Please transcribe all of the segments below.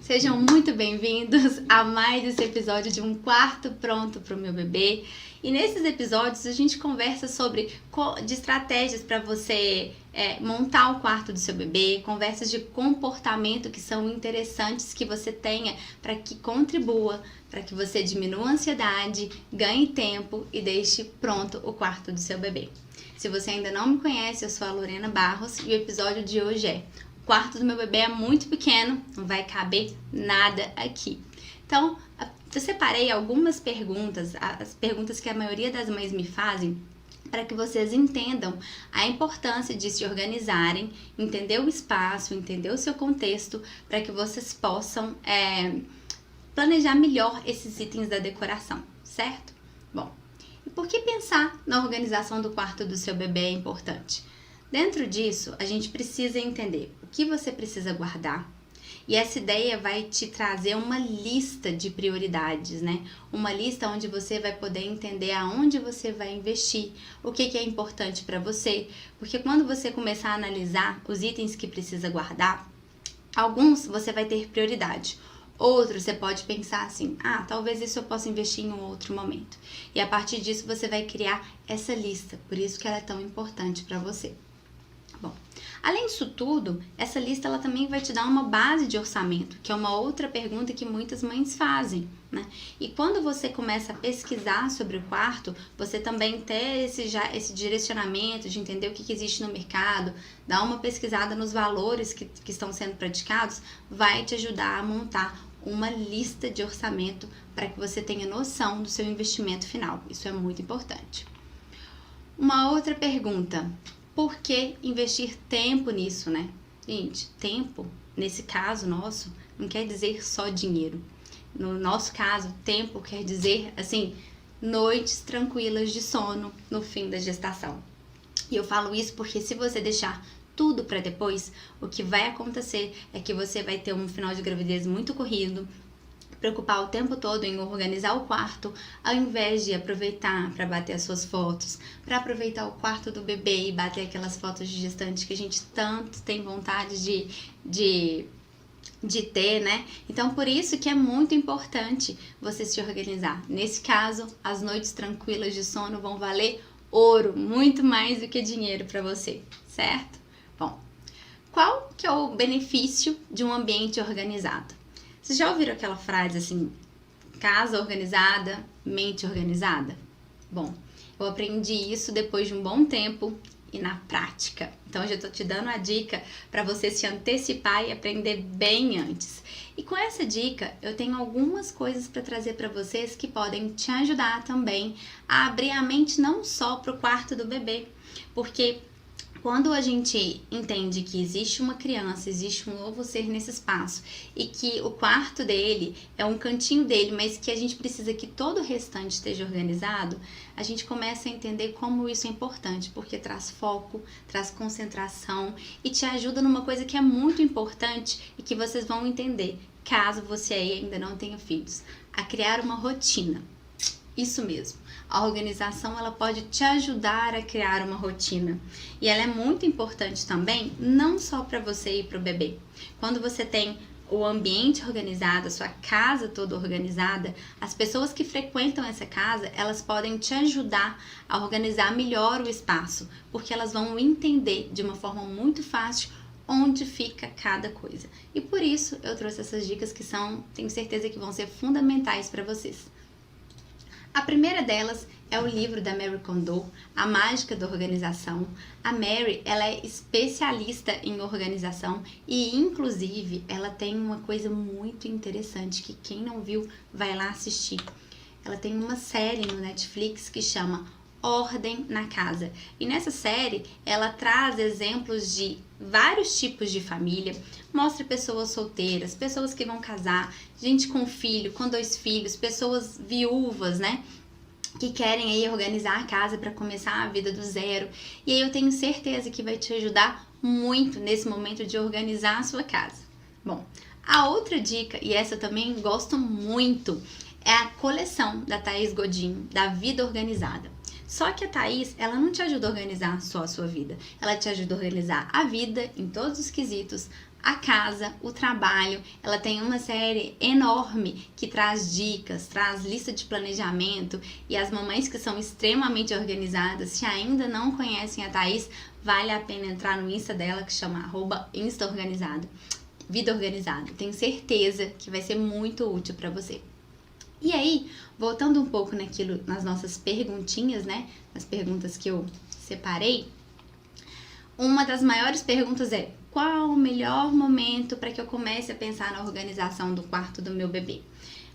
Sejam muito bem-vindos a mais esse episódio de Um Quarto Pronto para o Meu Bebê. E nesses episódios a gente conversa sobre de estratégias para você montar o quarto do seu bebê, conversas de comportamento que são interessantes que você tenha para que contribua, para que você diminua a ansiedade, ganhe tempo e deixe pronto o quarto do seu bebê. Se você ainda não me conhece, eu sou a Lorena Barros e o episódio de hoje é: o quarto do meu bebê é muito pequeno, não vai caber nada aqui. Então, eu separei algumas perguntas, as perguntas que a maioria das mães me fazem, para que vocês entendam a importância de se organizarem, entender o espaço, entender o seu contexto, para que vocês possam planejar melhor esses itens da decoração, certo? Bom, e por que pensar na organização do quarto do seu bebê é importante? Dentro disso, a gente precisa entender o que você precisa guardar, e essa ideia vai te trazer uma lista de prioridades, né? Uma lista onde você vai poder entender aonde você vai investir, o que é importante para você, porque quando você começar a analisar os itens que precisa guardar, alguns você vai ter prioridade. Outros você pode pensar assim: talvez isso eu possa investir em um outro momento. E a partir disso você vai criar essa lista, por isso que ela é tão importante para você. Bom, além disso tudo, essa lista ela também vai te dar uma base de orçamento, que é uma outra pergunta que muitas mães fazem, né? E quando você começa a pesquisar sobre o quarto, você também ter esse direcionamento de entender o que existe no mercado, dar uma pesquisada nos valores que estão sendo praticados, vai te ajudar a montar uma lista de orçamento para que você tenha noção do seu investimento final. Isso é muito importante. Uma outra pergunta: por que investir tempo nisso, né? Gente, tempo, nesse caso nosso, não quer dizer só dinheiro. No nosso caso, tempo quer dizer, assim, noites tranquilas de sono no fim da gestação. E eu falo isso porque se você deixar tudo para depois, o que vai acontecer é que você vai ter um final de gravidez muito corrido, preocupar o tempo todo em organizar o quarto, ao invés de aproveitar para bater as suas fotos, para aproveitar o quarto do bebê e bater aquelas fotos de gestante que a gente tanto tem vontade de ter, né? Então, por isso que é muito importante você se organizar. Nesse caso, as noites tranquilas de sono vão valer ouro, muito mais do que dinheiro para você, certo? Bom, qual que é o benefício de um ambiente organizado? Vocês já ouviram aquela frase assim: casa organizada, mente organizada? Bom, eu aprendi isso depois de um bom tempo e na prática. Então, eu já tô te dando a dica para você se antecipar e aprender bem antes. E com essa dica, eu tenho algumas coisas para trazer para vocês que podem te ajudar também a abrir a mente não só para o quarto do bebê, porque quando a gente entende que existe uma criança, existe um novo ser nesse espaço e que o quarto dele é um cantinho dele, mas que a gente precisa que todo o restante esteja organizado, a gente começa a entender como isso é importante, porque traz foco, traz concentração e te ajuda numa coisa que é muito importante e que vocês vão entender, caso você aí ainda não tenha filhos, a criar uma rotina. Isso mesmo. A organização ela pode te ajudar a criar uma rotina e ela é muito importante também, não só para você e para o bebê. Quando você tem o ambiente organizado, a sua casa toda organizada, as pessoas que frequentam essa casa, elas podem te ajudar a organizar melhor o espaço, porque elas vão entender de uma forma muito fácil onde fica cada coisa. E por isso eu trouxe essas dicas que tenho certeza que vão ser fundamentais para vocês. A primeira delas é o livro da Marie Kondo, A Mágica da Organização. A Marie, ela é especialista em organização e, inclusive, ela tem uma coisa muito interessante que quem não viu vai lá assistir. Ela tem uma série no Netflix que chama Ordem na Casa. E nessa série, ela traz exemplos de vários tipos de família, mostra pessoas solteiras, pessoas que vão casar, gente com filho, com 2 filhos, pessoas viúvas, né? Que querem aí organizar a casa para começar a vida do zero. E aí eu tenho certeza que vai te ajudar muito nesse momento de organizar a sua casa. Bom, a outra dica, e essa eu também gosto muito, é a coleção da Thaís Godinho, da Vida Organizada. Só que a Thaís, ela não te ajuda a organizar só a sua vida. Ela te ajuda a organizar a vida em todos os quesitos, a casa, o trabalho. Ela tem uma série enorme que traz dicas, traz lista de planejamento, e as mamães que são extremamente organizadas, se ainda não conhecem a Thaís, vale a pena entrar no Insta dela, que chama @instaorganizado, Vida Organizada. Tenho certeza que vai ser muito útil para você. E aí, voltando um pouco nas nossas perguntinhas, né? Nas perguntas que eu separei, uma das maiores perguntas é: qual o melhor momento para que eu comece a pensar na organização do quarto do meu bebê?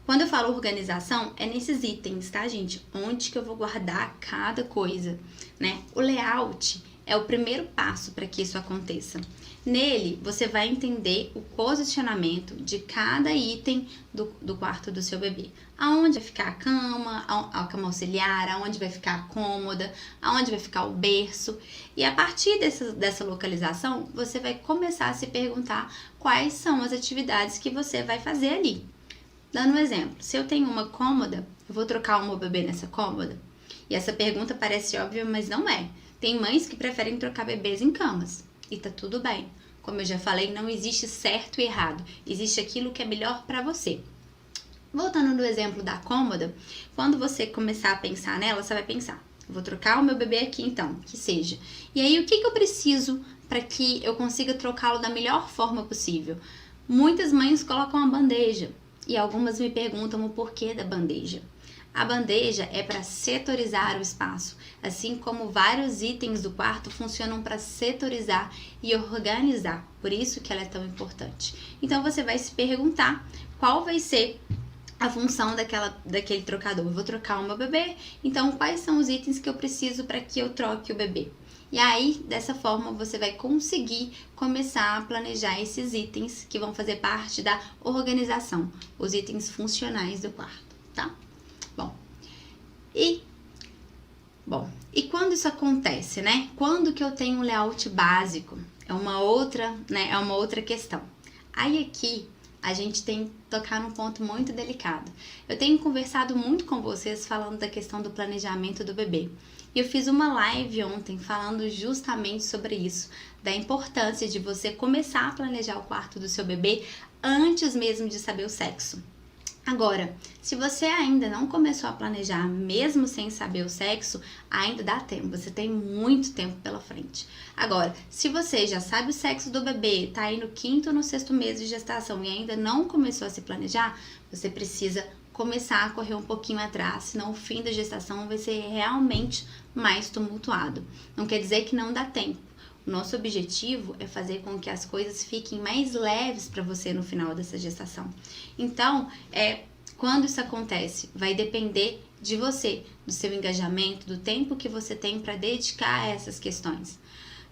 Quando eu falo organização, é nesses itens, tá, gente? Onde que eu vou guardar cada coisa, né? O layout é o primeiro passo para que isso aconteça. Nele, você vai entender o posicionamento de cada item do quarto do seu bebê. Aonde vai ficar a cama auxiliar, aonde vai ficar a cômoda, aonde vai ficar o berço. E a partir dessa localização, você vai começar a se perguntar quais são as atividades que você vai fazer ali. Dando um exemplo, se eu tenho uma cômoda, eu vou trocar o meu bebê nessa cômoda? E essa pergunta parece óbvia, mas não é. Tem mães que preferem trocar bebês em camas. E tá tudo bem. Como eu já falei, não existe certo e errado. Existe aquilo que é melhor para você. Voltando no exemplo da cômoda, quando você começar a pensar nela, você vai pensar: eu vou trocar o meu bebê aqui então, que seja. E aí, o que eu preciso para que eu consiga trocá-lo da melhor forma possível? Muitas mães colocam uma bandeja e algumas me perguntam o porquê da bandeja. A bandeja é para setorizar o espaço, assim como vários itens do quarto funcionam para setorizar e organizar, por isso que ela é tão importante. Então você vai se perguntar qual vai ser a função daquele trocador. Eu vou trocar o meu bebê, então quais são os itens que eu preciso para que eu troque o bebê? E aí, dessa forma, você vai conseguir começar a planejar esses itens que vão fazer parte da organização, os itens funcionais do quarto, tá? E quando isso acontece, né? Quando que eu tenho um layout básico? É uma outra questão. Aí aqui a gente tem que tocar num ponto muito delicado. Eu tenho conversado muito com vocês falando da questão do planejamento do bebê. E eu fiz uma live ontem falando justamente sobre isso, da importância de você começar a planejar o quarto do seu bebê antes mesmo de saber o sexo. Agora, se você ainda não começou a planejar, mesmo sem saber o sexo, ainda dá tempo, você tem muito tempo pela frente. Agora, se você já sabe o sexo do bebê, tá aí no 5º ou no 6º mês de gestação e ainda não começou a se planejar, você precisa começar a correr um pouquinho atrás, senão o fim da gestação vai ser realmente mais tumultuado. Não quer dizer que não dá tempo. O nosso objetivo é fazer com que as coisas fiquem mais leves para você no final dessa gestação. Então, quando isso acontece, vai depender de você, do seu engajamento, do tempo que você tem para dedicar a essas questões.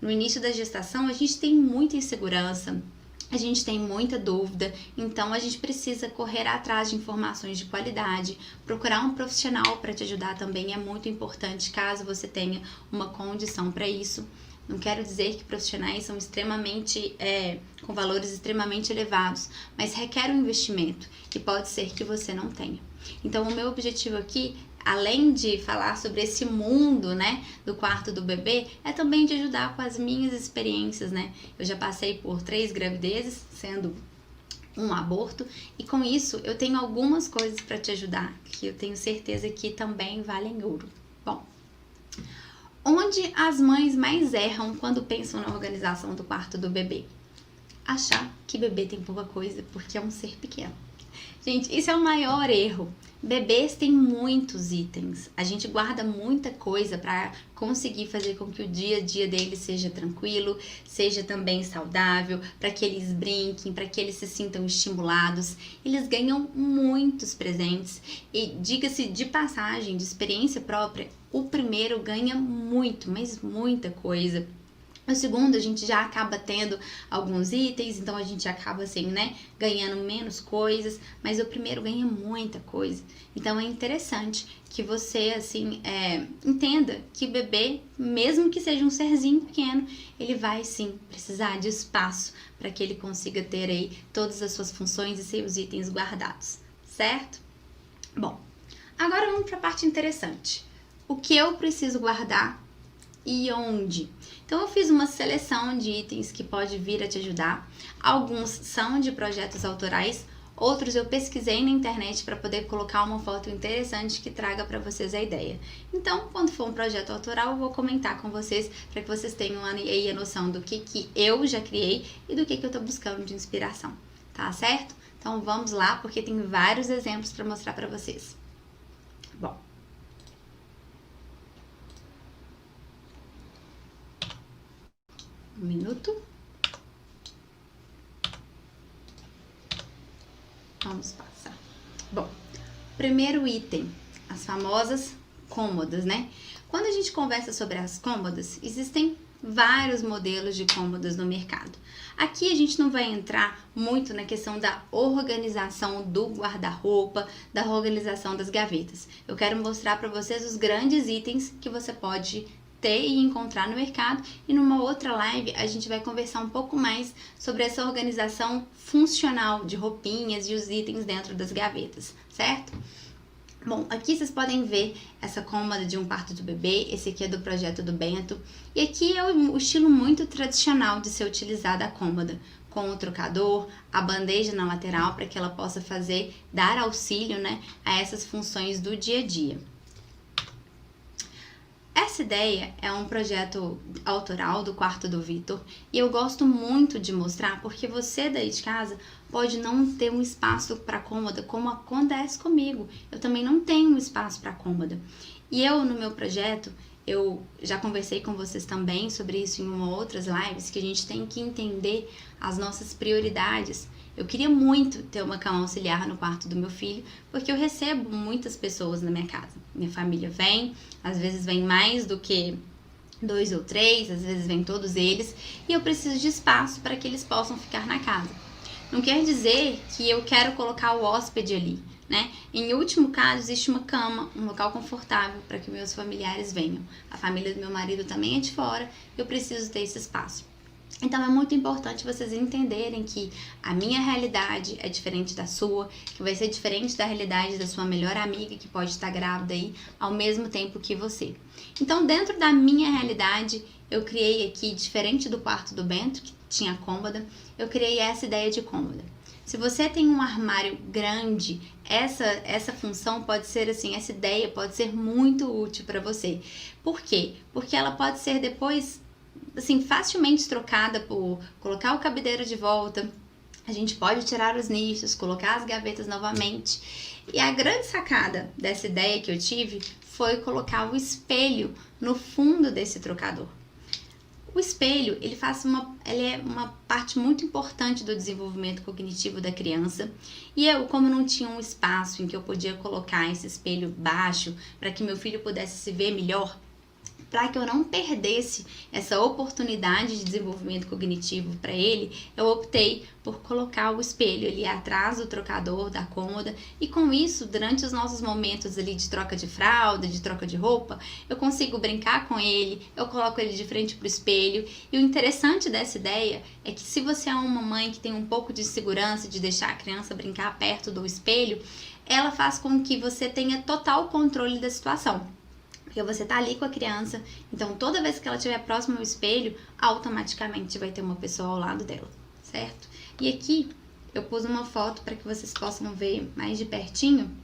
No início da gestação, a gente tem muita insegurança, a gente tem muita dúvida, então a gente precisa correr atrás de informações de qualidade, procurar um profissional para te ajudar também é muito importante, caso você tenha uma condição para isso. Não quero dizer que profissionais são extremamente, com valores extremamente elevados, mas requer um investimento e pode ser que você não tenha. Então, o meu objetivo aqui, além de falar sobre esse mundo, né, do quarto do bebê, é também de ajudar com as minhas experiências, né? Eu já passei por 3 gravidezes, sendo um aborto, e com isso eu tenho algumas coisas para te ajudar, que eu tenho certeza que também valem ouro. Bom, onde as mães mais erram quando pensam na organização do quarto do bebê? Achar que bebê tem pouca coisa porque é um ser pequeno. Gente, isso é o maior erro. Bebês têm muitos itens. A gente guarda muita coisa para conseguir fazer com que o dia a dia deles seja tranquilo, seja também saudável, para que eles brinquem, para que eles se sintam estimulados. Eles ganham muitos presentes e, diga-se de passagem, de experiência própria, o primeiro ganha muito, mas muita coisa. No segundo, a gente já acaba tendo alguns itens, então a gente acaba assim, né, ganhando menos coisas, mas o primeiro ganha muita coisa. Então é interessante que você, assim, entenda que o bebê, mesmo que seja um serzinho pequeno, ele vai sim precisar de espaço para que ele consiga ter aí todas as suas funções e seus itens guardados, certo? Bom, agora vamos para a parte interessante. O que eu preciso guardar e onde. Então eu fiz uma seleção de itens que pode vir a te ajudar. Alguns são de projetos autorais, outros eu pesquisei na internet para poder colocar uma foto interessante que traga para vocês a ideia. Então, quando for um projeto autoral, eu vou comentar com vocês para que vocês tenham aí a noção do que eu já criei e do que eu estou buscando de inspiração, tá certo? Então vamos lá, porque tem vários exemplos para mostrar para vocês. Bom, um minuto. Vamos passar. Bom, primeiro item, as famosas cômodas, né? Quando a gente conversa sobre as cômodas, existem vários modelos de cômodas no mercado. Aqui a gente não vai entrar muito na questão da organização do guarda-roupa, da organização das gavetas. Eu quero mostrar para vocês os grandes itens que você pode ter e encontrar no mercado, e numa outra live a gente vai conversar um pouco mais sobre essa organização funcional de roupinhas e os itens dentro das gavetas, certo? Bom, aqui vocês podem ver essa cômoda de um quarto do bebê, esse aqui é do projeto do Bento, e aqui é o estilo muito tradicional de ser utilizada a cômoda, com o trocador, a bandeja na lateral para que ela possa dar auxílio, né, a essas funções do dia a dia. Essa ideia é um projeto autoral do quarto do Vitor e eu gosto muito de mostrar porque você daí de casa pode não ter um espaço para cômoda como acontece comigo. Eu também não tenho um espaço para cômoda. E eu no meu projeto, eu já conversei com vocês também sobre isso em outras lives, que a gente tem que entender as nossas prioridades. Eu queria muito ter uma cama auxiliar no quarto do meu filho, porque eu recebo muitas pessoas na minha casa. Minha família vem, às vezes vem mais do que 2 ou 3, às vezes vem todos eles, e eu preciso de espaço para que eles possam ficar na casa. Não quer dizer que eu quero colocar o hóspede ali, né? Em último caso, existe uma cama, um local confortável para que meus familiares venham. A família do meu marido também é de fora, eu preciso ter esse espaço. Então é muito importante vocês entenderem que a minha realidade é diferente da sua, que vai ser diferente da realidade da sua melhor amiga que pode estar grávida aí ao mesmo tempo que você. Então dentro da minha realidade eu criei aqui, diferente do quarto do Bento, que tinha cômoda, eu criei essa ideia de cômoda. Se você tem um armário grande, essa função pode ser assim, essa ideia pode ser muito útil para você. Por quê? Porque ela pode ser depois assim, facilmente trocada por colocar o cabideiro de volta, a gente pode tirar os nichos, colocar as gavetas novamente. E a grande sacada dessa ideia que eu tive foi colocar o espelho no fundo desse trocador. O espelho, ele é uma parte muito importante do desenvolvimento cognitivo da criança. E eu, como não tinha um espaço em que eu podia colocar esse espelho baixo para que meu filho pudesse se ver melhor, para que eu não perdesse essa oportunidade de desenvolvimento cognitivo para ele, eu optei por colocar o espelho ali atrás do trocador, da cômoda, e com isso, durante os nossos momentos ali de troca de fralda, de troca de roupa, eu consigo brincar com ele, eu coloco ele de frente pro espelho, e o interessante dessa ideia é que se você é uma mãe que tem um pouco de segurança de deixar a criança brincar perto do espelho, ela faz com que você tenha total controle da situação. Porque você tá ali com a criança, então toda vez que ela estiver próxima ao espelho, automaticamente vai ter uma pessoa ao lado dela, certo? E aqui eu pus uma foto para que vocês possam ver mais de pertinho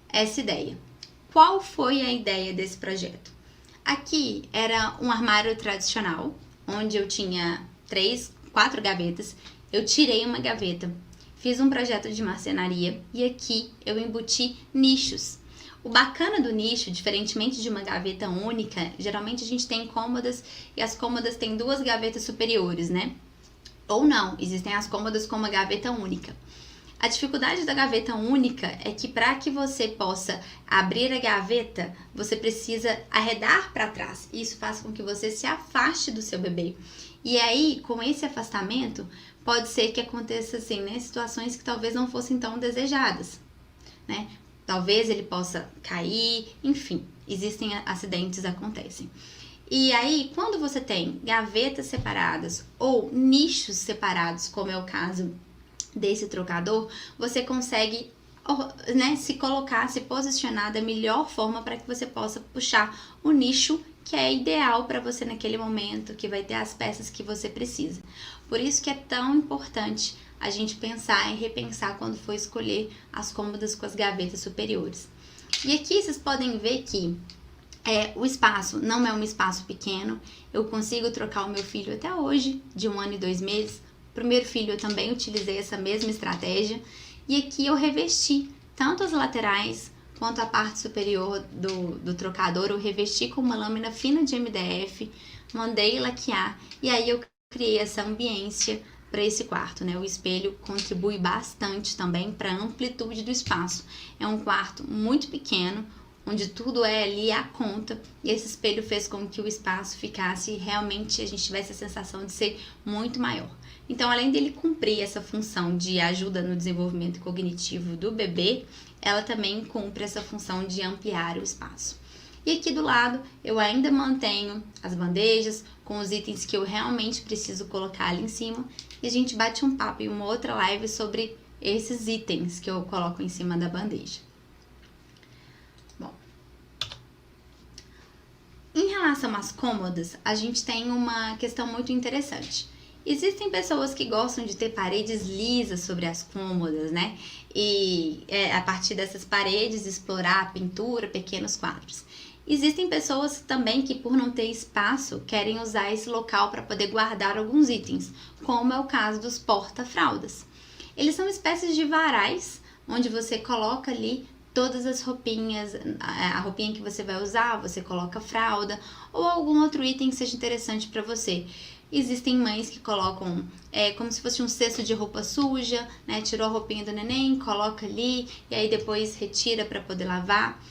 essa ideia. Qual foi a ideia desse projeto? Aqui era um armário tradicional, onde eu tinha 4 gavetas, eu tirei uma gaveta, fiz um projeto de marcenaria e aqui eu embuti nichos. O bacana do nicho, diferentemente de uma gaveta única, geralmente a gente tem cômodas e as cômodas têm 2 gavetas superiores, né? Ou não, existem as cômodas com uma gaveta única. A dificuldade da gaveta única é que para que você possa abrir a gaveta, você precisa arredar para trás. Isso faz com que você se afaste do seu bebê. E aí, com esse afastamento, pode ser que aconteça assim, né, situações que talvez não fossem tão desejadas, né? Talvez ele possa cair, enfim, existem acidentes, acontecem. E aí, quando você tem gavetas separadas ou nichos separados, como é o caso desse trocador, você consegue, né, se colocar, se posicionar da melhor forma para que você possa puxar o nicho que é ideal para você naquele momento, que vai ter as peças que você precisa. Por isso que é tão importante a gente pensar e repensar quando for escolher as cômodas com as gavetas superiores. E aqui vocês podem ver que o espaço não é um espaço pequeno. Eu consigo trocar o meu filho até hoje, de 1 ano e 2 meses. O primeiro filho eu também utilizei essa mesma estratégia. E aqui eu revesti tanto as laterais quanto a parte superior do trocador. Eu revesti com uma lâmina fina de MDF, mandei laquear e aí eu criei essa ambiência para esse quarto, né? O espelho contribui bastante também para a amplitude do espaço. É um quarto muito pequeno, onde tudo é ali à conta, e esse espelho fez com que o espaço ficasse realmente, a gente tivesse a sensação de ser muito maior. Então, além dele cumprir essa função de ajuda no desenvolvimento cognitivo do bebê, ela também cumpre essa função de ampliar o espaço. E aqui do lado, eu ainda mantenho as bandejas com os itens que eu realmente preciso colocar ali em cima, e a gente bate um papo em uma outra live sobre esses itens que eu coloco em cima da bandeja. Bom, em relação às cômodas, a gente tem uma questão muito interessante. Existem pessoas que gostam de ter paredes lisas sobre as cômodas, né? E a partir dessas paredes explorar a pintura, pequenos quadros. Existem pessoas também que, por não ter espaço, querem usar esse local para poder guardar alguns itens, como é o caso dos porta-fraldas. Eles são espécies de varais, onde você coloca ali todas as roupinhas, a roupinha que você vai usar, você coloca fralda ou algum outro item que seja interessante para você. Existem mães que colocam como se fosse um cesto de roupa suja, né? Tirou a roupinha do neném, coloca ali e aí depois retira para poder lavar.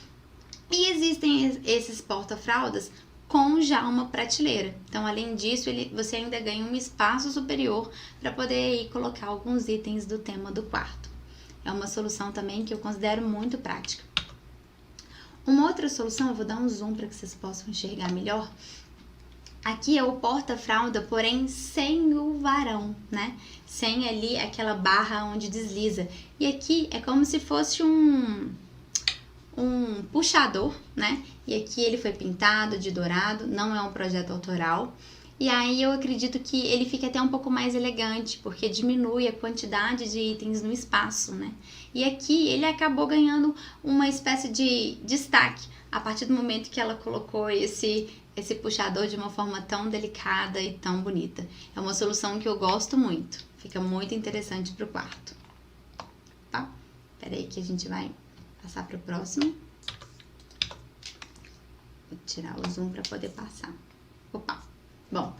E existem esses porta-fraldas com já uma prateleira. Então, além disso, você ainda ganha um espaço superior para poder ir colocar alguns itens do tema do quarto. É uma solução também que eu considero muito prática. Uma outra solução, eu vou dar um zoom para que vocês possam enxergar melhor. Aqui é o porta-fralda, porém sem o varão, né? Sem ali aquela barra onde desliza. E aqui é como se fosse um puxador, né? E aqui ele foi pintado de dourado, não é um projeto autoral. E aí eu acredito que ele fica até um pouco mais elegante, porque diminui a quantidade de itens no espaço, né? E aqui ele acabou ganhando uma espécie de destaque a partir do momento que ela colocou esse puxador de uma forma tão delicada e tão bonita. É uma solução que eu gosto muito, fica muito interessante pro quarto. Tá? Pera aí que a gente vai passar pro próximo. Vou tirar o zoom para poder passar. Opa! Bom,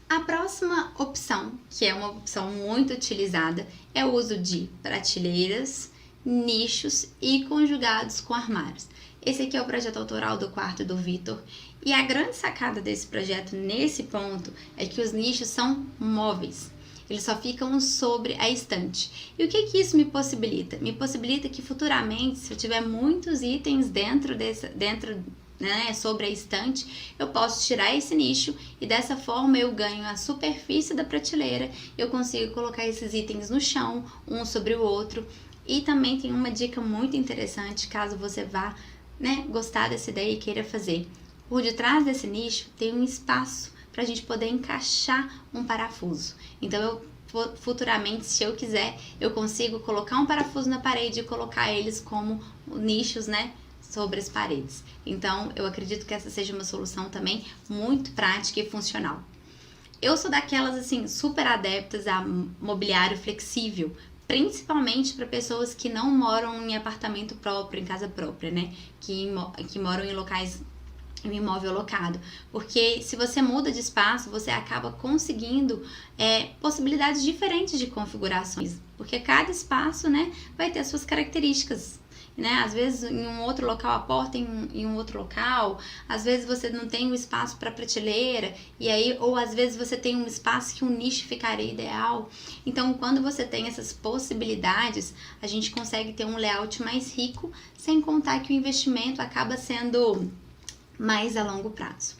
a próxima opção, que é uma opção muito utilizada, é o uso de prateleiras, nichos e conjugados com armários. Esse aqui é o projeto autoral do quarto do Vitor. E a grande sacada desse projeto nesse ponto é que os nichos são móveis. Eles só ficam sobre a estante. E o que isso me possibilita? Me possibilita que futuramente, se eu tiver muitos itens dentro né, sobre a estante, eu posso tirar esse nicho e dessa forma eu ganho a superfície da prateleira, eu consigo colocar esses itens no chão, um sobre o outro. E também tem uma dica muito interessante, caso você vá, né, gostar dessa ideia e queira fazer. Por detrás desse nicho tem um espaço para a gente poder encaixar um parafuso. Então, futuramente, se eu quiser, eu consigo colocar um parafuso na parede e colocar eles como nichos, né, sobre as paredes. Então, eu acredito que essa seja uma solução também muito prática e funcional. Eu sou daquelas, assim, super adeptas a mobiliário flexível, principalmente para pessoas que não moram em apartamento próprio, em casa própria, né, que moram em locais em imóvel locado, porque se você muda de espaço, você acaba conseguindo possibilidades diferentes de configurações, porque cada espaço, né, vai ter suas características, né? Às vezes em um outro local a porta em um outro local, às vezes você não tem um espaço para prateleira, e aí, ou às vezes você tem um espaço que um nicho ficaria ideal. Então, quando você tem essas possibilidades, a gente consegue ter um layout mais rico, sem contar que o investimento acaba sendo mais a longo prazo.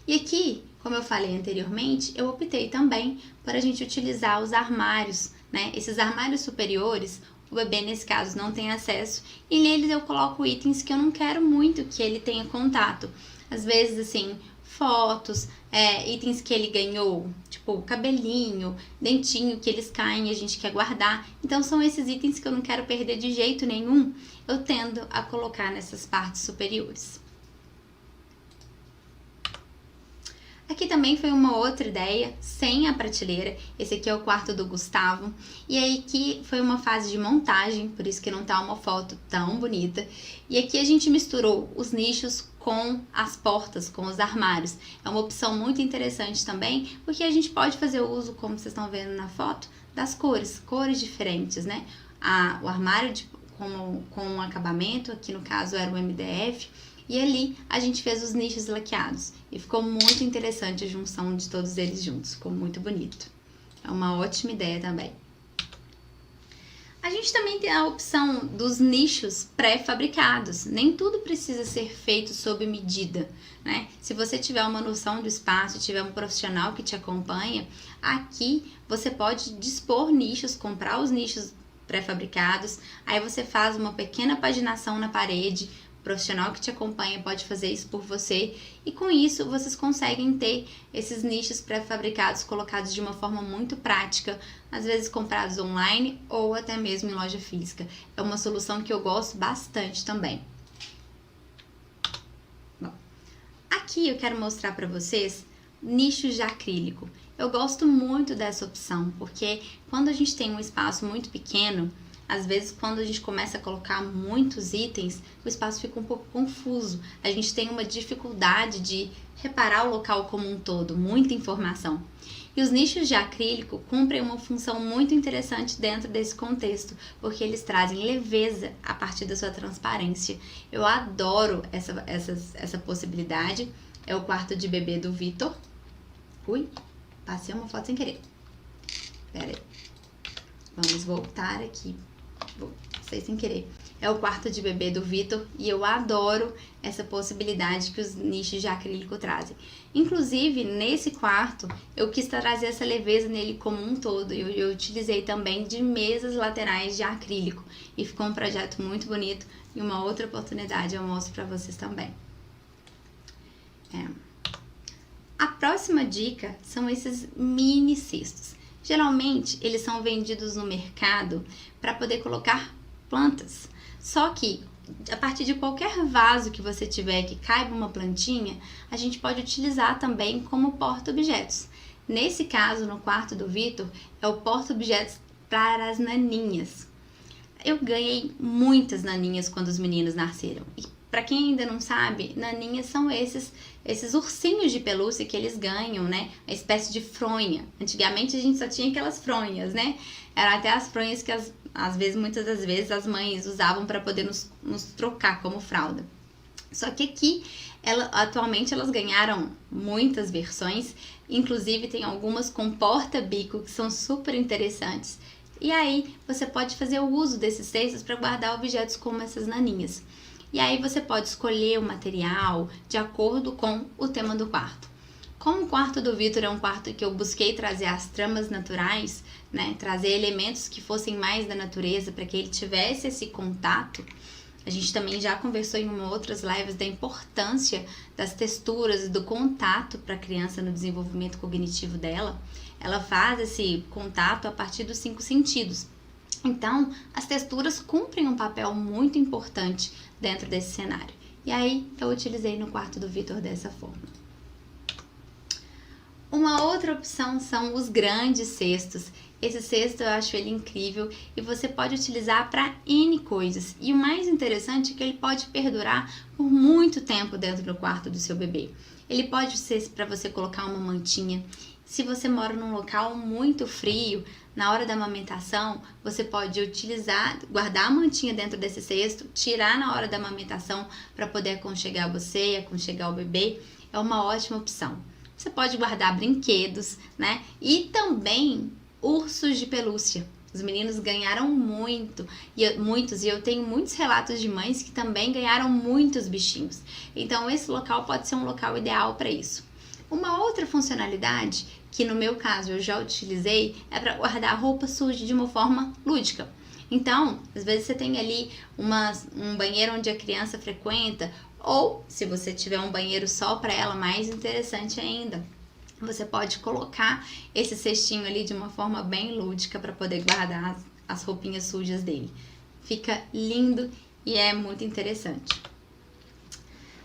E aqui, como eu falei anteriormente, eu optei também por a gente utilizar os armários, né? Esses armários superiores, o bebê nesse caso não tem acesso, e neles eu coloco itens que eu não quero muito que ele tenha contato. às vezes assim, fotos, itens que ele ganhou, tipo cabelinho, dentinho que eles caem e a gente quer guardar. Então são esses itens que eu não quero perder de jeito nenhum, eu tendo a colocar nessas partes superiores. Aqui também foi uma outra ideia, sem a prateleira. Esse aqui é o quarto do Gustavo. E aí aqui foi uma fase de montagem, por isso que não tá uma foto tão bonita. E aqui a gente misturou os nichos com as portas, com os armários. É uma opção muito interessante também, porque a gente pode fazer uso, como vocês estão vendo na foto, das cores diferentes, né? O armário com um acabamento, aqui no caso era o MDF. E ali a gente fez os nichos laqueados e ficou muito interessante a junção de todos eles juntos, ficou muito bonito. É uma ótima ideia também. A gente também tem a opção dos nichos pré-fabricados. Nem tudo precisa ser feito sob medida, né? Se você tiver uma noção do espaço, tiver um profissional que te acompanha, aqui você pode dispor nichos, comprar os nichos pré-fabricados, aí você faz uma pequena paginação na parede. O profissional que te acompanha pode fazer isso por você e com isso vocês conseguem ter esses nichos pré-fabricados colocados de uma forma muito prática, às vezes comprados online ou até mesmo em loja física. É uma solução que eu gosto bastante também. Bom, aqui eu quero mostrar para vocês nichos de acrílico. Eu gosto muito dessa opção porque quando a gente tem um espaço muito pequeno, às vezes, quando a gente começa a colocar muitos itens, o espaço fica um pouco confuso. A gente tem uma dificuldade de reparar o local como um todo, muita informação. E os nichos de acrílico cumprem uma função muito interessante dentro desse contexto, porque eles trazem leveza a partir da sua transparência. Eu adoro essa possibilidade. É o quarto de bebê do Vitor. Ui, passei uma foto sem querer. Pera aí. Vamos voltar aqui. Sei sem querer. É o quarto de bebê do Vitor e eu adoro essa possibilidade que os nichos de acrílico trazem. Inclusive, nesse quarto, eu quis trazer essa leveza nele como um todo. Eu utilizei também de mesas laterais de acrílico e ficou um projeto muito bonito e uma outra oportunidade eu mostro para vocês também. A próxima dica são esses mini cestos. Geralmente, eles são vendidos no mercado para poder colocar plantas. Só que, a partir de qualquer vaso que você tiver que caiba uma plantinha, a gente pode utilizar também como porta-objetos. Nesse caso, no quarto do Vitor, é o porta-objetos para as naninhas. Eu ganhei muitas naninhas quando os meninos nasceram. E para quem ainda não sabe, naninhas são esses ursinhos de pelúcia que eles ganham, né? Uma espécie de fronha. Antigamente a gente só tinha aquelas fronhas, né? Eram até as fronhas que muitas das vezes as mães usavam para poder nos trocar como fralda. Só que aqui, atualmente elas ganharam muitas versões, inclusive tem algumas com porta-bico que são super interessantes. E aí você pode fazer o uso desses cestos para guardar objetos como essas naninhas. E aí você pode escolher o material de acordo com o tema do quarto. Como o quarto do Vitor é um quarto que eu busquei trazer as tramas naturais, né, trazer elementos que fossem mais da natureza para que ele tivesse esse contato, a gente também já conversou em outras lives da importância das texturas e do contato para a criança no desenvolvimento cognitivo dela. Ela faz esse contato a partir dos 5 sentidos. Então, as texturas cumprem um papel muito importante dentro desse cenário. E aí, eu utilizei no quarto do Vitor dessa forma. Uma outra opção são os grandes cestos. Esse cesto eu acho ele incrível e você pode utilizar para N coisas. E o mais interessante é que ele pode perdurar por muito tempo dentro do quarto do seu bebê. Ele pode ser para você colocar uma mantinha. Se você mora num local muito frio, na hora da amamentação, você pode guardar a mantinha dentro desse cesto, tirar na hora da amamentação para poder aconchegar você e aconchegar o bebê. É uma ótima opção. Você pode guardar brinquedos, né? E também ursos de pelúcia. Os meninos ganharam muitos, e eu tenho muitos relatos de mães que também ganharam muitos bichinhos. Então, esse local pode ser um local ideal para isso. Uma outra funcionalidade, que no meu caso eu já utilizei, é para guardar roupa suja de uma forma lúdica. Então, às vezes você tem ali um banheiro onde a criança frequenta, Ou, se você tiver um banheiro só para ela, mais interessante ainda, você pode colocar esse cestinho ali de uma forma bem lúdica para poder guardar as roupinhas sujas dele. Fica lindo e é muito interessante.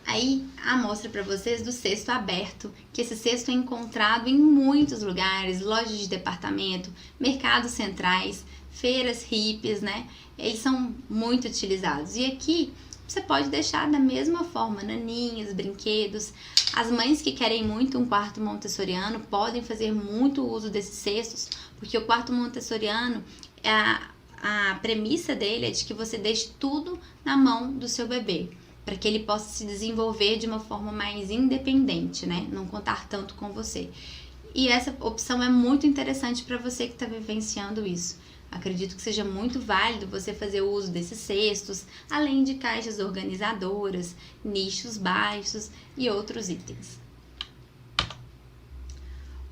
Aí, a mostra para vocês do cesto aberto, que esse cesto é encontrado em muitos lugares, lojas de departamento, mercados centrais, feiras hippies, né? Eles são muito utilizados. E aqui, você pode deixar da mesma forma, naninhas, brinquedos. As mães que querem muito um quarto montessoriano podem fazer muito uso desses cestos, porque o quarto montessoriano, a premissa dele é de que você deixe tudo na mão do seu bebê, para que ele possa se desenvolver de uma forma mais independente, né? Não contar tanto com você. E essa opção é muito interessante para você que está vivenciando isso. Acredito que seja muito válido você fazer o uso desses cestos, além de caixas organizadoras, nichos baixos e outros itens.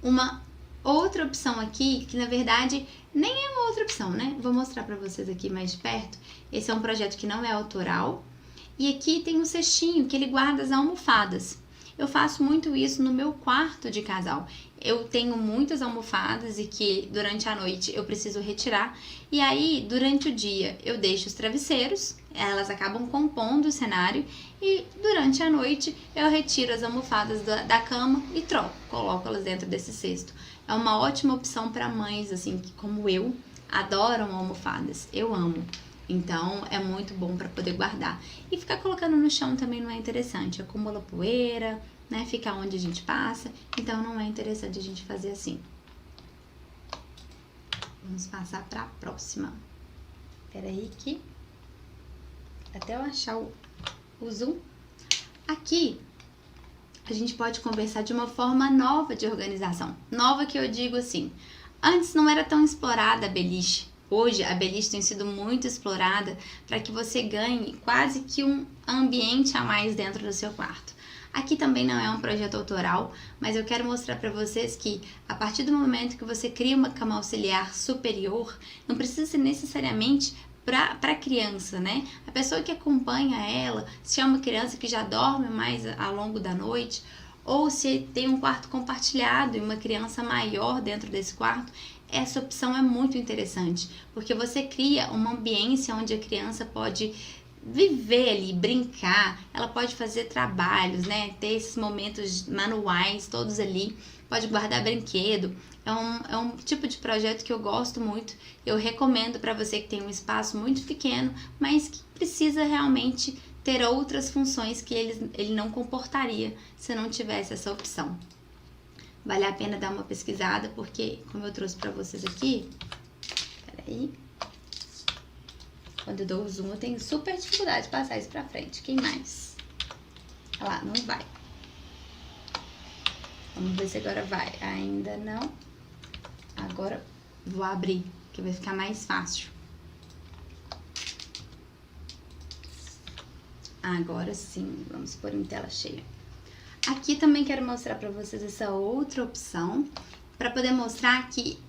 Uma outra opção aqui, que na verdade nem é uma outra opção, né? Vou mostrar para vocês aqui mais de perto. Esse é um projeto que não é autoral. E aqui tem um cestinho que ele guarda as almofadas. Eu faço muito isso no meu quarto de casal. Eu tenho muitas almofadas e que durante a noite eu preciso retirar. E aí, durante o dia, eu deixo os travesseiros, elas acabam compondo o cenário. E durante a noite, eu retiro as almofadas da cama e troco, coloco elas dentro desse cesto. É uma ótima opção para mães, assim, que como eu, adoram almofadas. Eu amo. Então, é muito bom para poder guardar. E ficar colocando no chão também não é interessante. Acumula poeira, né? Fica onde a gente passa. Então, não é interessante a gente fazer assim. Vamos passar para a próxima. Espera aí que... até eu achar o zoom. Aqui, a gente pode conversar de uma forma nova de organização. Nova que eu digo assim, antes não era tão explorada a beliche. Hoje, a beliche tem sido muito explorada para que você ganhe quase que um ambiente a mais dentro do seu quarto. Aqui também não é um projeto autoral, mas eu quero mostrar para vocês que a partir do momento que você cria uma cama auxiliar superior, não precisa ser necessariamente para criança, né? A pessoa que acompanha ela, se é uma criança que já dorme mais ao longo da noite, ou se tem um quarto compartilhado e uma criança maior dentro desse quarto, essa opção é muito interessante, porque você cria uma ambiência onde a criança pode viver ali, brincar, ela pode fazer trabalhos, né? Ter esses momentos manuais todos ali, pode guardar brinquedo. É um tipo de projeto que eu gosto muito. Eu recomendo para você que tem um espaço muito pequeno, mas que precisa realmente ter outras funções que ele não comportaria se não tivesse essa opção. Vale a pena dar uma pesquisada, porque, como eu trouxe pra vocês aqui, peraí, quando eu dou o zoom, eu tenho super dificuldade de passar isso pra frente. Quem mais? Olha lá, não vai. Vamos ver se agora vai. Ainda não. Agora, vou abrir, que vai ficar mais fácil. Agora sim, vamos pôr em tela cheia. Aqui também quero mostrar para vocês essa outra opção, para poder mostrar que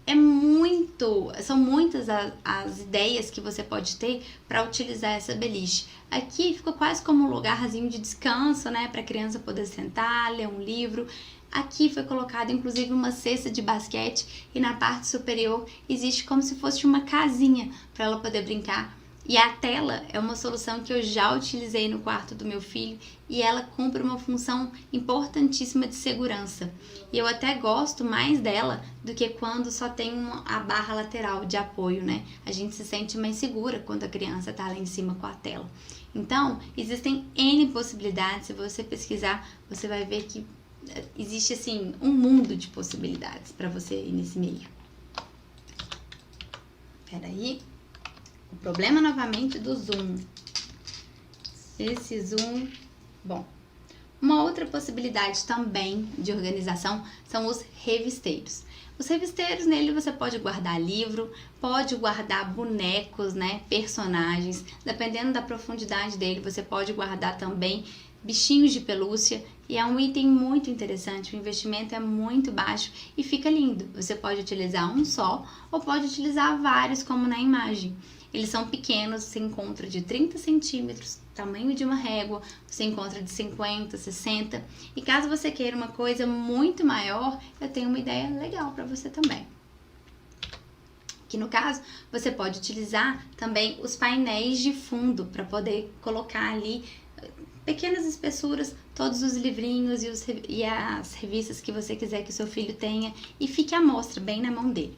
são muitas as ideias que você pode ter para utilizar essa beliche. Aqui ficou quase como um lugarzinho de descanso, né, para a criança poder sentar, ler um livro. Aqui foi colocado inclusive uma cesta de basquete e na parte superior existe como se fosse uma casinha para ela poder brincar. E a tela é uma solução que eu já utilizei no quarto do meu filho e ela cumpre uma função importantíssima de segurança. E eu até gosto mais dela do que quando só tem a barra lateral de apoio, né? A gente se sente mais segura quando a criança tá lá em cima com a tela. Então, existem N possibilidades. Se você pesquisar, você vai ver que existe, assim, um mundo de possibilidades para você ir nesse meio. Peraí. O problema novamente do zoom. Esse zoom... Bom, uma outra possibilidade também de organização são os revisteiros. Os revisteiros, nele você pode guardar livro, pode guardar bonecos, né, personagens. Dependendo da profundidade dele, você pode guardar também bichinhos de pelúcia, e é um item muito interessante, o investimento é muito baixo e fica lindo. Você pode utilizar um só ou pode utilizar vários, como na imagem. Eles são pequenos, você encontra de 30 centímetros, tamanho de uma régua, você encontra de 50, 60. E caso você queira uma coisa muito maior, eu tenho uma ideia legal para você também. Que no caso, você pode utilizar também os painéis de fundo para poder colocar ali pequenas espessuras, todos os livrinhos e as revistas que você quiser que o seu filho tenha e fique à mostra bem na mão dele.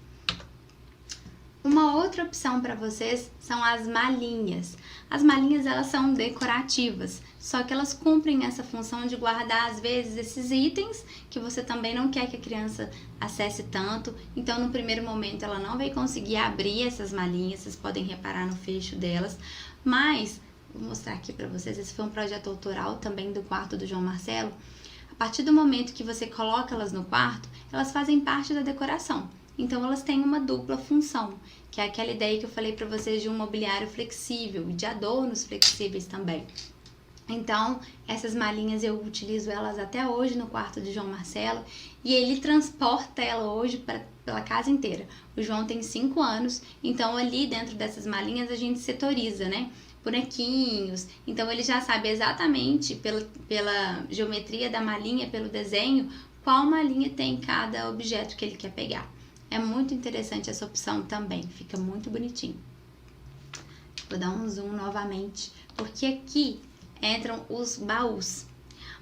Uma outra opção para vocês são as malinhas. As malinhas, elas são decorativas, só que elas cumprem essa função de guardar às vezes esses itens que você também não quer que a criança acesse tanto. Então no primeiro momento ela não vai conseguir abrir essas malinhas, vocês podem reparar no fecho delas, mas vou mostrar aqui para vocês, esse foi um projeto autoral também do quarto do João Marcelo. A partir do momento que você coloca elas no quarto, elas fazem parte da decoração. Então elas têm uma dupla função, que é aquela ideia que eu falei para vocês de um mobiliário flexível e de adornos flexíveis também. Então, essas malinhas eu utilizo elas até hoje no quarto do João Marcelo e ele transporta ela hoje pela casa inteira. O João tem 5 anos, então ali dentro dessas malinhas a gente setoriza, né? Bonequinhos, então ele já sabe exatamente pela geometria da malinha, pelo desenho, qual malinha tem cada objeto que ele quer pegar. É muito interessante essa opção também, fica muito bonitinho. Vou dar um zoom novamente, porque aqui entram os baús.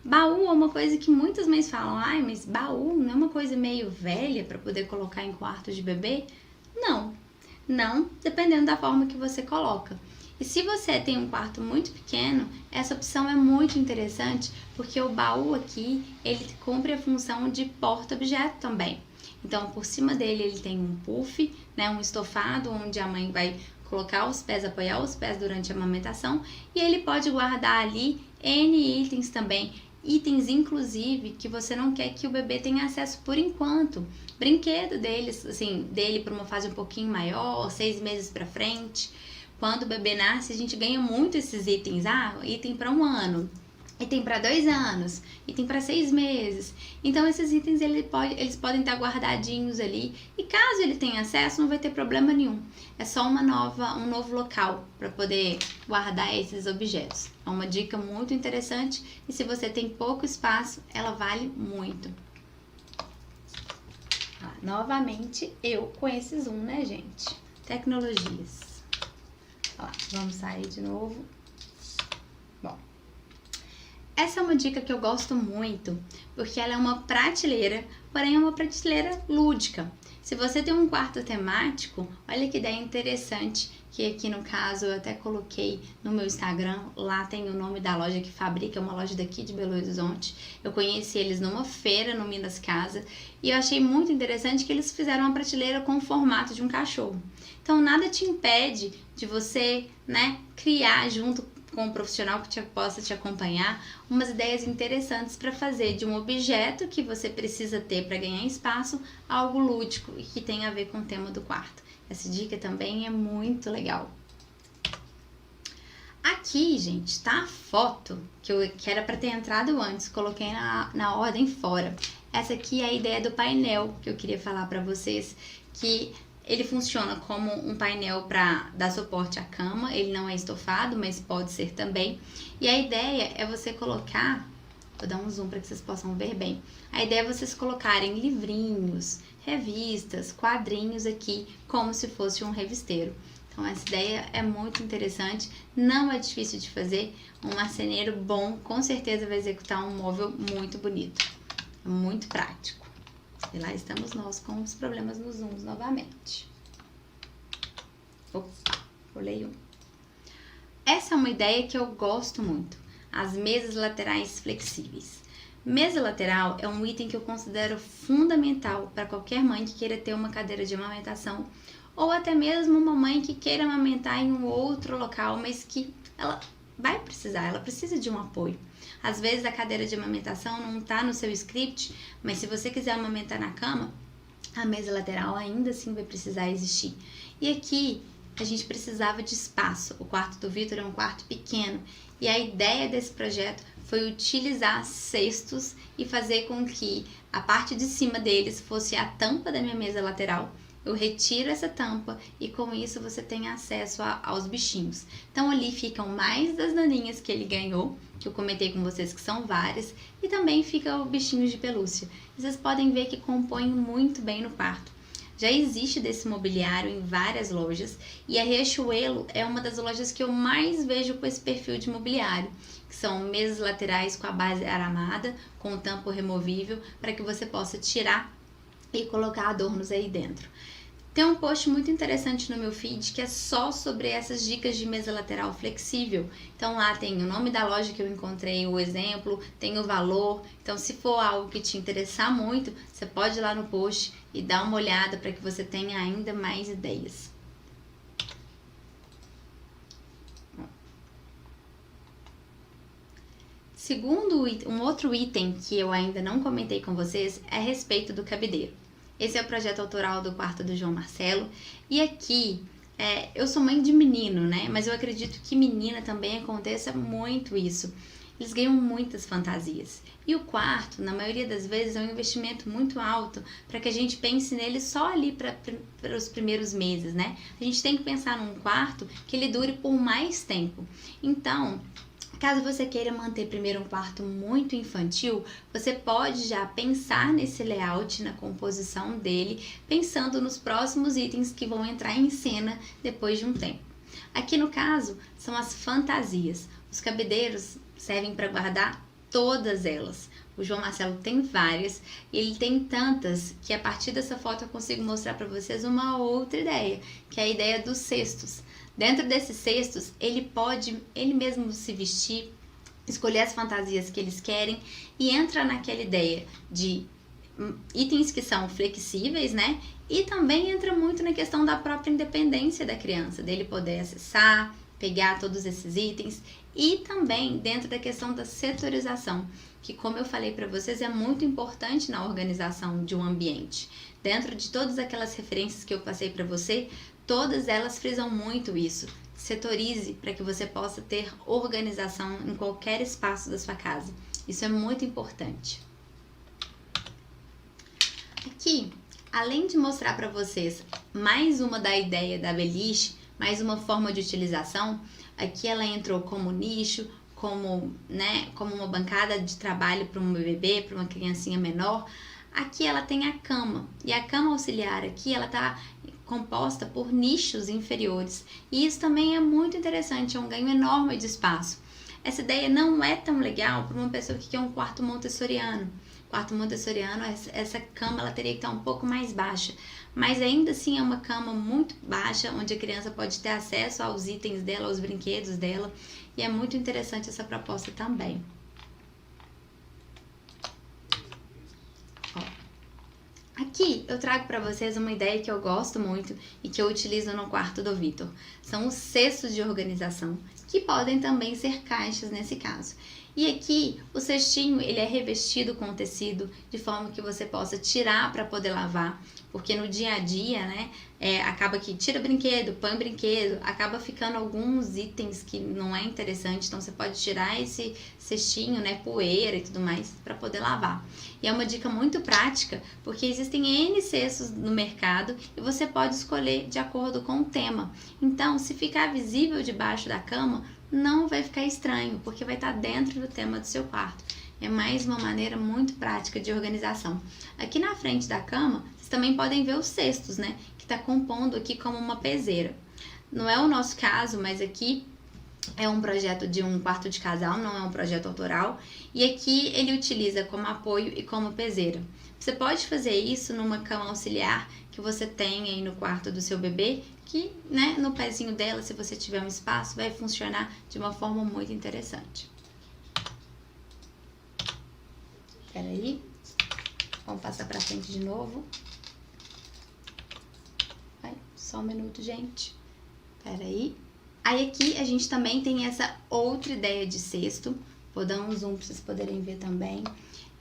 Baú é uma coisa que muitas mães falam, ai, mas baú não é uma coisa meio velha para poder colocar em quarto de bebê? Não, dependendo da forma que você coloca. E se você tem um quarto muito pequeno, essa opção é muito interessante, porque o baú aqui, ele cumpre a função de porta-objeto também. Então, por cima dele, ele tem um puff, né, um estofado, onde a mãe vai colocar os pés, apoiar os pés durante a amamentação, e ele pode guardar ali N itens também, itens inclusive que você não quer que o bebê tenha acesso por enquanto. Brinquedo deles, assim, dele para uma fase um pouquinho maior, 6 meses para frente. Quando o bebê nasce, a gente ganha muito esses itens. Item para 1 ano, item para 2 anos, item para 6 meses. Então, esses itens eles podem estar guardadinhos ali. E caso ele tenha acesso, não vai ter problema nenhum. É só um novo local para poder guardar esses objetos. É uma dica muito interessante. E se você tem pouco espaço, ela vale muito. Novamente, eu com esse zoom, né, gente? Tecnologias. Vamos sair de novo. Bom, essa é uma dica que eu gosto muito, porque ela é uma prateleira, porém é uma prateleira lúdica. Se você tem um quarto temático, olha que ideia interessante, que aqui no caso eu até coloquei no meu Instagram, lá tem o nome da loja que fabrica, é uma loja daqui de Belo Horizonte. Eu conheci eles numa feira no Minas Casa e eu achei muito interessante que eles fizeram uma prateleira com o formato de um cachorro. Então nada te impede de você, né, criar junto com um profissional que possa te acompanhar umas ideias interessantes para fazer de um objeto que você precisa ter para ganhar espaço, algo lúdico e que tem a ver com o tema do quarto. Essa dica também é muito legal. Aqui, gente, tá a foto que era para ter entrado antes, coloquei na ordem fora. Essa aqui é a ideia do painel que eu queria falar para vocês, que ele funciona como um painel para dar suporte à cama, ele não é estofado, mas pode ser também. E a ideia é você colocar, vou dar um zoom para que vocês possam ver bem. A ideia é vocês colocarem livrinhos, revistas, quadrinhos aqui, como se fosse um revisteiro. Então essa ideia é muito interessante, não é difícil de fazer, um marceneiro bom com certeza vai executar um móvel muito bonito, muito prático. E lá estamos nós com os problemas nos zooms novamente. Opa, pulei um. Essa é uma ideia que eu gosto muito. As mesas laterais flexíveis. Mesa lateral é um item que eu considero fundamental para qualquer mãe que queira ter uma cadeira de amamentação ou até mesmo uma mãe que queira amamentar em um outro local, mas que ela precisa de um apoio. Às vezes a cadeira de amamentação não está no seu script, mas se você quiser amamentar na cama, a mesa lateral ainda assim vai precisar existir. E aqui a gente precisava de espaço. O quarto do Vitor é um quarto pequeno e a ideia desse projeto foi utilizar cestos e fazer com que a parte de cima deles fosse a tampa da minha mesa lateral. Eu retiro essa tampa e com isso você tem acesso aos bichinhos. Então ali ficam mais das naninhas que ele ganhou, que eu comentei com vocês que são várias, e também ficam bichinhos de pelúcia. Vocês podem ver que compõem muito bem no quarto. Já existe desse mobiliário em várias lojas e a Riachuelo é uma das lojas que eu mais vejo com esse perfil de mobiliário, que são mesas laterais com a base aramada, com o tampo removível, para que você possa tirar e colocar adornos aí dentro. Tem um post muito interessante no meu feed que é só sobre essas dicas de mesa lateral flexível. Então lá tem o nome da loja que eu encontrei, o exemplo, tem o valor. Então se for algo que te interessar muito, você pode ir lá no post e dar uma olhada para que você tenha ainda mais ideias. Segundo, um outro item que eu ainda não comentei com vocês é a respeito do cabideiro. Esse é o projeto autoral do quarto do João Marcelo. E aqui, eu sou mãe de menino, né? Mas eu acredito que menina também aconteça muito isso. Eles ganham muitas fantasias. E o quarto, na maioria das vezes, é um investimento muito alto para que a gente pense nele só ali para os primeiros meses, né? A gente tem que pensar num quarto que ele dure por mais tempo. Então, caso você queira manter primeiro um quarto muito infantil, você pode já pensar nesse layout, na composição dele, pensando nos próximos itens que vão entrar em cena depois de um tempo. Aqui no caso, são as fantasias. Os cabideiros servem para guardar todas elas. O João Marcelo tem várias, e ele tem tantas que a partir dessa foto eu consigo mostrar para vocês uma outra ideia, que é a ideia dos cestos. Dentro desses cestos, ele pode ele mesmo se vestir, escolher as fantasias que eles querem e entra naquela ideia de itens que são flexíveis, né? E também entra muito na questão da própria independência da criança, dele poder acessar, pegar todos esses itens e também dentro da questão da setorização, que como eu falei para vocês é muito importante na organização de um ambiente. Dentro de todas aquelas referências que eu passei para você, todas elas frisam muito isso. Setorize para que você possa ter organização em qualquer espaço da sua casa. Isso é muito importante. Aqui, além de mostrar para vocês mais uma da ideia da beliche, mais uma forma de utilização, aqui ela entrou como nicho, como uma bancada de trabalho para um bebê, para uma criancinha menor. Aqui ela tem a cama, e a cama auxiliar aqui, ela está composta por nichos inferiores. E isso também é muito interessante, é um ganho enorme de espaço. Essa ideia não é tão legal para uma pessoa que quer um quarto montessoriano. Quarto montessoriano, essa cama ela teria que estar um pouco mais baixa, mas ainda assim é uma cama muito baixa, onde a criança pode ter acesso aos itens dela, aos brinquedos dela, e é muito interessante essa proposta também. Aqui eu trago para vocês uma ideia que eu gosto muito e que eu utilizo no quarto do Vitor. São os cestos de organização, que podem também ser caixas nesse caso. E aqui o cestinho ele é revestido com tecido de forma que você possa tirar para poder lavar, porque no dia a dia, né, acaba que tira brinquedo, põe brinquedo, acaba ficando alguns itens que não é interessante, então você pode tirar esse cestinho, né, poeira e tudo mais para poder lavar. E é uma dica muito prática, porque existem N cestos no mercado e você pode escolher de acordo com o tema. Então, se ficar visível debaixo da cama, não vai ficar estranho, porque vai estar dentro do tema do seu quarto. É mais uma maneira muito prática de organização. Aqui na frente da cama, vocês também podem ver os cestos, né? Que está compondo aqui como uma peseira. Não é o nosso caso, mas aqui é um projeto de um quarto de casal, não é um projeto autoral. E aqui ele utiliza como apoio e como peseira. Você pode fazer isso numa cama auxiliar que você tem aí no quarto do seu bebê, que, né, no pezinho dela, se você tiver um espaço, vai funcionar de uma forma muito interessante. Espera aí, vamos passar pra frente de novo. Vai, só um minuto, gente. Espera aí. Aí aqui a gente também tem essa outra ideia de cesto. Vou dar um zoom para vocês poderem ver também.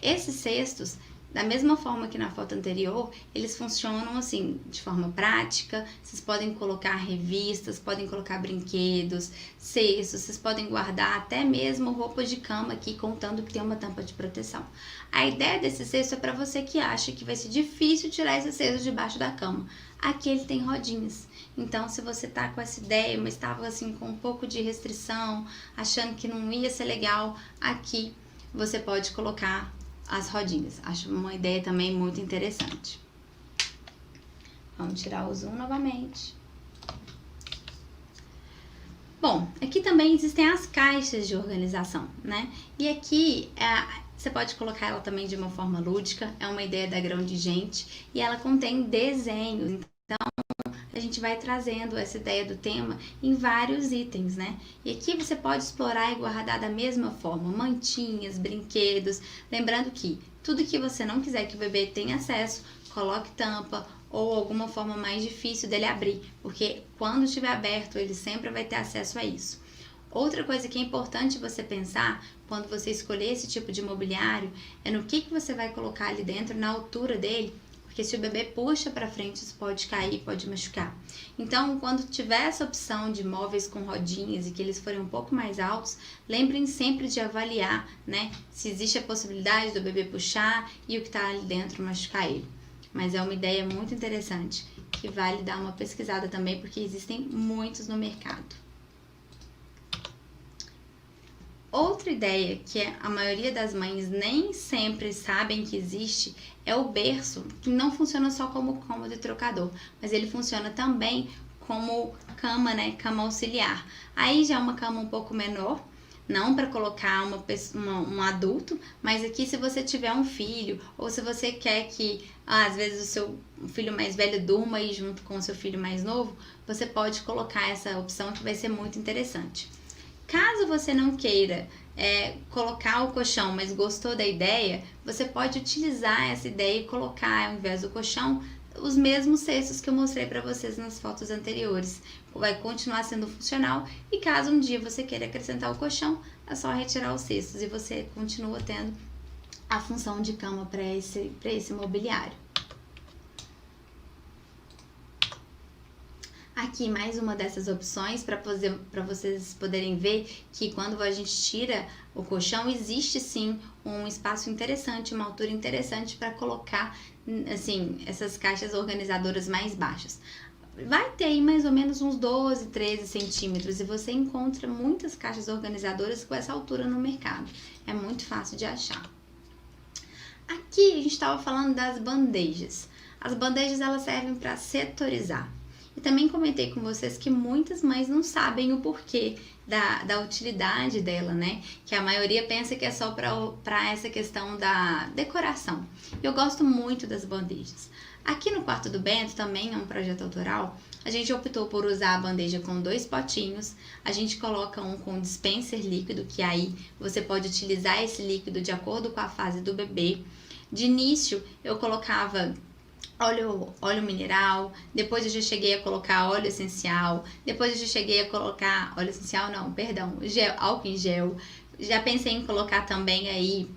Esses cestos, Da mesma forma que na foto anterior, eles funcionam assim, de forma prática. Vocês podem colocar revistas, podem colocar brinquedos, cestos, vocês podem guardar até mesmo roupa de cama aqui, contando que tem uma tampa de proteção. A ideia desse cesto é para você que acha que vai ser difícil tirar esse cesto debaixo da cama. Aqui ele tem rodinhas. Então, se você tá com essa ideia, mas estava assim com um pouco de restrição, achando que não ia ser legal, aqui você pode colocar as rodinhas. Acho uma ideia também muito interessante. Vamos tirar o zoom novamente. Bom, aqui também existem as caixas de organização, né? E aqui você pode colocar ela também de uma forma lúdica, é uma ideia da Grão de Gente e ela contém desenhos. Então, a gente vai trazendo essa ideia do tema em vários itens, né? E aqui você pode explorar e guardar da mesma forma, mantinhas, brinquedos. Lembrando que tudo que você não quiser que o bebê tenha acesso, coloque tampa ou alguma forma mais difícil dele abrir, porque quando estiver aberto, ele sempre vai ter acesso a isso. Outra coisa que é importante você pensar quando você escolher esse tipo de mobiliário é no que você vai colocar ali dentro, na altura dele, porque se o bebê puxa para frente, isso pode cair, pode machucar. Então, quando tiver essa opção de móveis com rodinhas e que eles forem um pouco mais altos, lembrem sempre de avaliar, né, se existe a possibilidade do bebê puxar e o que está ali dentro machucar ele. Mas é uma ideia muito interessante, que vale dar uma pesquisada também, porque existem muitos no mercado. Outra ideia que a maioria das mães nem sempre sabem que existe é o berço, que não funciona só como cômodo e trocador, mas ele funciona também como cama, né? Cama auxiliar. Aí já é uma cama um pouco menor, não para colocar um adulto, mas aqui se você tiver um filho, ou se você quer que às vezes o seu filho mais velho durma aí junto com o seu filho mais novo, você pode colocar essa opção que vai ser muito interessante. Caso você não queira colocar o colchão, mas gostou da ideia, você pode utilizar essa ideia e colocar, ao invés do colchão, os mesmos cestos que eu mostrei para vocês nas fotos anteriores. Vai continuar sendo funcional e caso um dia você queira acrescentar o colchão, é só retirar os cestos e você continua tendo a função de cama para esse mobiliário. Aqui mais uma dessas opções para vocês poderem ver que quando a gente tira o colchão, existe sim um espaço interessante, uma altura interessante para colocar assim, essas caixas organizadoras mais baixas. Vai ter aí mais ou menos uns 12, 13 centímetros e você encontra muitas caixas organizadoras com essa altura no mercado. É muito fácil de achar. Aqui a gente estava falando das bandejas. As bandejas elas servem para setorizar. E também comentei com vocês que muitas mães não sabem o porquê da utilidade dela, né? Que a maioria pensa que é só para essa questão da decoração. Eu gosto muito das bandejas. Aqui no quarto do Bento, também é um projeto autoral, a gente optou por usar a bandeja com 2 potinhos. A gente coloca um com dispenser líquido, que aí você pode utilizar esse líquido de acordo com a fase do bebê. De início, eu colocava óleo mineral, depois eu já cheguei a colocar óleo essencial, depois eu já cheguei a colocar óleo essencial, não, perdão, álcool em gel. Já pensei em colocar também aí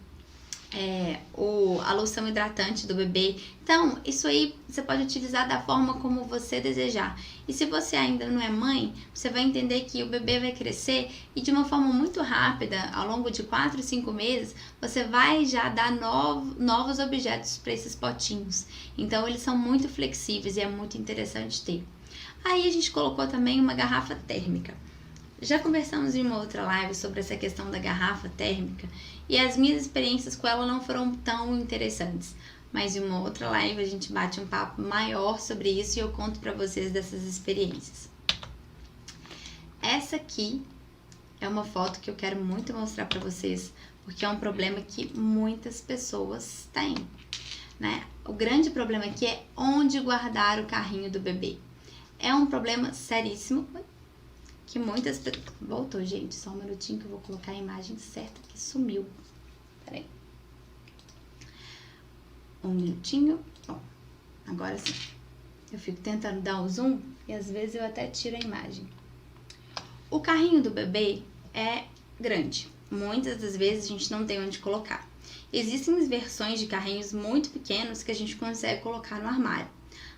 a loção hidratante do bebê. Então, isso aí você pode utilizar da forma como você desejar. E se você ainda não é mãe, você vai entender que o bebê vai crescer e de uma forma muito rápida, ao longo de 4, 5 meses, você vai já dar novos objetos para esses potinhos. Então, eles são muito flexíveis e é muito interessante ter. Aí a gente colocou também uma garrafa térmica. Já conversamos em uma outra live sobre essa questão da garrafa térmica e as minhas experiências com ela não foram tão interessantes. Mas em uma outra live a gente bate um papo maior sobre isso e eu conto para vocês dessas experiências. Essa aqui é uma foto que eu quero muito mostrar para vocês, porque é um problema que muitas pessoas têm, né? O grande problema aqui é onde guardar o carrinho do bebê. É um problema seríssimo. Que muitas pessoas... Voltou, gente. Só um minutinho que eu vou colocar a imagem certa que sumiu. Peraí. Um minutinho. Bom, agora sim. Eu fico tentando dar o zoom e às vezes eu até tiro a imagem. O carrinho do bebê é grande. Muitas das vezes a gente não tem onde colocar. Existem versões de carrinhos muito pequenos que a gente consegue colocar no armário.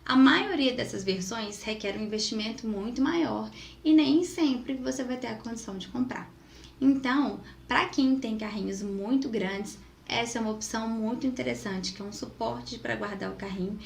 A maioria dessas versões requer um investimento muito maior e nem sempre você vai ter a condição de comprar. Então, para quem tem carrinhos muito grandes, essa é uma opção muito interessante, que é um suporte para guardar o carrinho.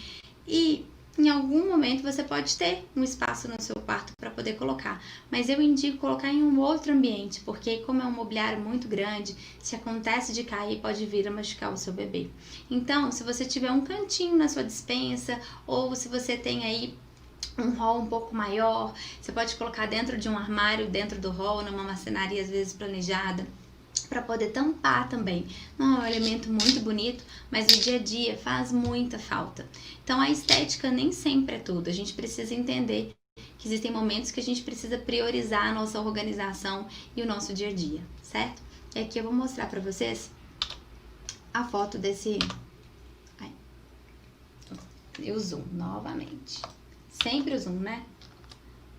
E em algum momento você pode ter um espaço no seu quarto para poder colocar, mas eu indico colocar em um outro ambiente, porque como é um mobiliário muito grande, se acontece de cair, pode vir a machucar o seu bebê. Então, se você tiver um cantinho na sua despensa, ou se você tem aí um hall um pouco maior, você pode colocar dentro de um armário, dentro do hall, numa marcenaria às vezes planejada, para poder tampar também. Não é um elemento muito bonito, mas no dia a dia faz muita falta. Então a estética nem sempre é tudo. A gente precisa entender que existem momentos que a gente precisa priorizar a nossa organização e o nosso dia a dia, certo? E aqui eu vou mostrar para vocês a foto desse... E o zoom novamente. Sempre o zoom, né?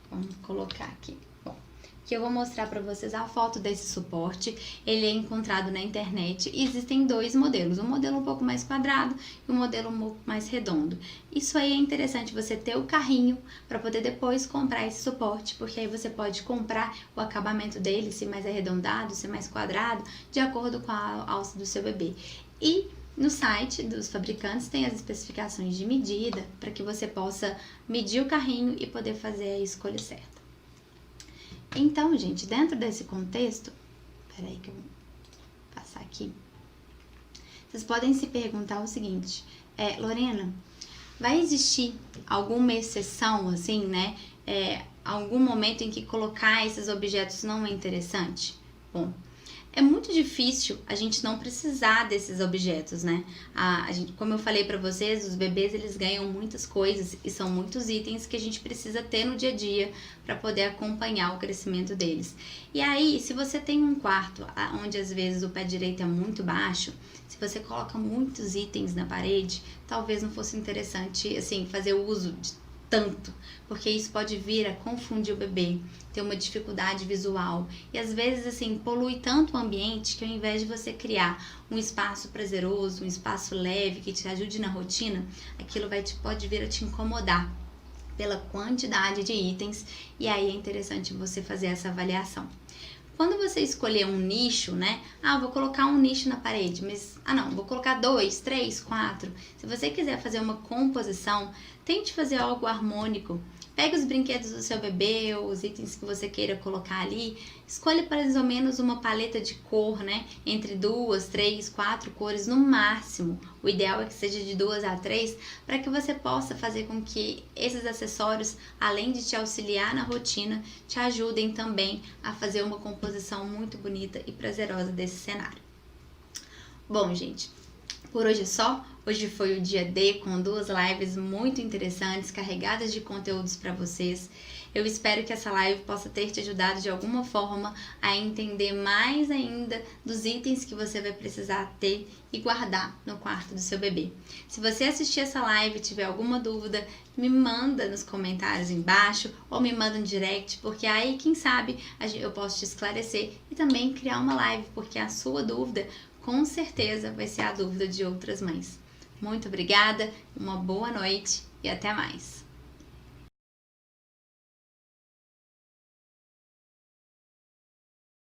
Vamos colocar aqui. Bom, aqui eu vou mostrar para vocês a foto desse suporte. Ele é encontrado na internet. Existem dois modelos, um modelo um pouco mais quadrado e um modelo um pouco mais redondo. Isso aí é interessante você ter o carrinho para poder depois comprar esse suporte, porque aí você pode comprar o acabamento dele, se mais arredondado, se mais quadrado, de acordo com a alça do seu bebê. E no site dos fabricantes tem as especificações de medida para que você possa medir o carrinho e poder fazer a escolha certa. Então, gente, dentro desse contexto, peraí que eu vou passar aqui. Vocês podem se perguntar o seguinte, Lorena, vai existir alguma exceção, assim, né? Algum momento em que colocar esses objetos não é interessante? Bom, é muito difícil a gente não precisar desses objetos, né? Como eu falei pra vocês, os bebês eles ganham muitas coisas e são muitos itens que a gente precisa ter no dia a dia para poder acompanhar o crescimento deles. E aí, se você tem um quarto onde às vezes o pé direito é muito baixo, se você coloca muitos itens na parede, talvez não fosse interessante, assim, fazer uso de tanto, porque isso pode vir a confundir o bebê, ter uma dificuldade visual e às vezes assim polui tanto o ambiente que ao invés de você criar um espaço prazeroso, um espaço leve que te ajude na rotina, aquilo pode vir a te incomodar pela quantidade de itens e aí é interessante você fazer essa avaliação. Quando você escolher um nicho, né? Vou colocar um nicho na parede, mas, não, vou colocar 2, 3, 4. Se você quiser fazer uma composição, tente fazer algo harmônico. Pegue os brinquedos do seu bebê ou os itens que você queira colocar ali. Escolha mais ou menos uma paleta de cor, né? Entre 2, 3, 4 cores no máximo. O ideal é que seja de 2 a 3, para que você possa fazer com que esses acessórios, além de te auxiliar na rotina, te ajudem também a fazer uma composição muito bonita e prazerosa desse cenário. Bom, gente, por hoje é só. Hoje foi o dia D com 2 lives muito interessantes, carregadas de conteúdos para vocês. Eu espero que essa live possa ter te ajudado de alguma forma a entender mais ainda dos itens que você vai precisar ter e guardar no quarto do seu bebê. Se você assistir essa live e tiver alguma dúvida, me manda nos comentários embaixo ou me manda um direct, porque aí, quem sabe, eu posso te esclarecer e também criar uma live, porque a sua dúvida com certeza vai ser a dúvida de outras mães. Muito obrigada, uma boa noite e até mais!